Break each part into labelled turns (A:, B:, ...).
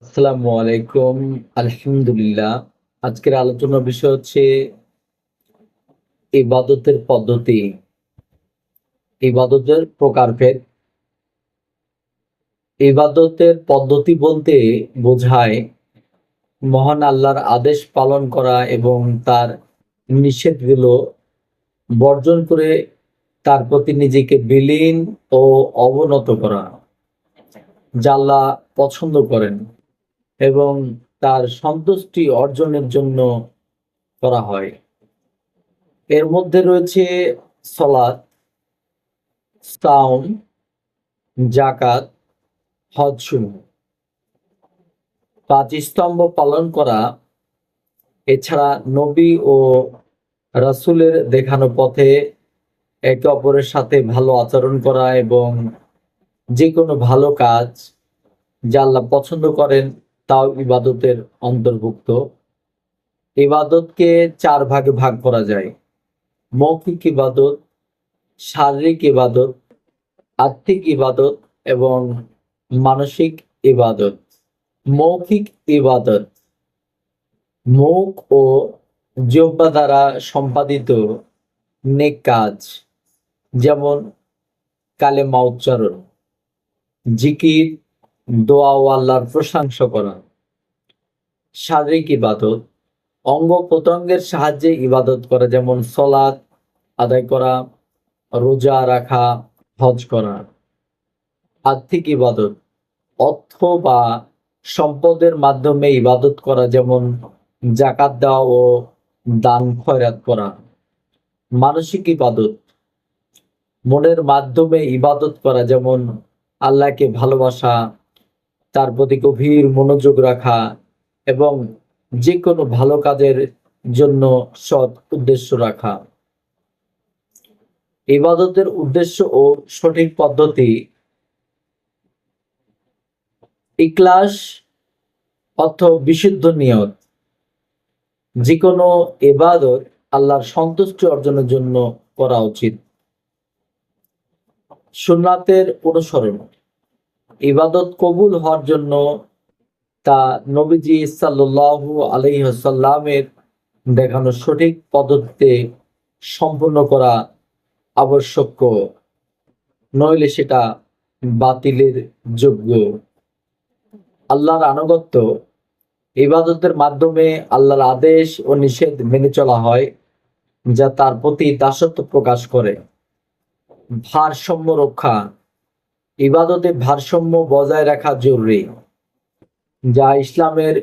A: আসসালামু আলাইকুম। আলহামদুলিল্লাহ। আজকের আলোচনার বিষয় হচ্ছে ইবাদতের পদ্ধতি, ইবাদতের প্রকারভেদ। ইবাদতের পদ্ধতি বলতে বোঝায় মহান আল্লাহর আদেশ পালন করা এবং তার নিষেধগুলো বর্জন করে তার প্রতি নিজেকে বিলীন ও অবনত করা, যা আল্লাহ পছন্দ করেন এবং তার সন্তুষ্টি অর্জনের জন্য করা হয়। এর মধ্যে রয়েছে সলাত, সাওম, যাকাত, হজসমূহ। ৫ স্তম্ভ পালন করা, এছাড়া নবী ও রাসূলের দেখানো পথে একে অপরের সাথে ভালো আচরণ করা এবং যেকোনো ভালো কাজ যা আল্লাহ পছন্দ করেন তাও ইবাদতের অন্তর্ভুক্ত। ইবাদতকে ৪ ভাগে ভাগ করা যায়: মৌখিক ইবাদত, শারীরিক ইবাদত, আত্মিক ইবাদত এবং মানসিক ইবাদত। মৌখিক ইবাদত মুখ ও জিহ্বা দ্বারা সম্পাদিত নেক কাজ, যেমন কালেমা উচ্চারণ, জিকির, দোয়া ও আল্লাহর প্রশংসা করা। শারীরিক ইবাদত অঙ্গ প্রত্যঙ্গের সাহায্যে ইবাদত করা, যেমন সলাত আদায় করা, রোজা রাখা, হজ করা। আর্থিক ইবাদত অর্থ বা সম্পদের মাধ্যমে ইবাদত করা, যেমন যাকাত দেওয়া ও দান খয়রাত করা। মানসিক ইবাদত মনের মাধ্যমে ইবাদত করা, যেমন আল্লাহকে ভালোবাসা, তার প্রতি গভীর মনোযোগ রাখা এবং যে কোনো ভালো কাজের জন্য সৎ উদ্দেশ্য রাখা। ইবাদতের উদ্দেশ্য ও সঠিক পদ্ধতি: ইখলাস অর্থ বিশুদ্ধ নিয়ত। যে কোনো ইবাদত আল্লাহর সন্তুষ্টি অর্জনের জন্য করা উচিত। সুন্নাতের অনুসরণ ইবাদত কবুল হওয়ার জন্য তা নবীজি সাল্লাল্লাহু আলাইহি ওয়াসাল্লামের দেখানো সঠিক পদ্ধতিতে সম্পূর্ণ করা আবশ্যক, নইলে সেটা বাতিলের যোগ্য। আল্লাহর আনুগত্য ইবাদতের মাধ্যমে আল্লাহর আদেশ ও নিষেধ মেনে চলা হয়, যা তার প্রতি দাসত্ব প্রকাশ করে। ভারসাম্য রক্ষা ইবাদতে ভারসাম্য বজায় রাখা জরুরি, যা ইসলামের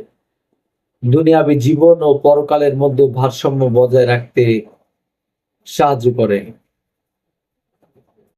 A: দুনিয়াবী জীবন ও পরকালের মধ্যে ভারসাম্য বজায় রাখতে সাহায্য করে।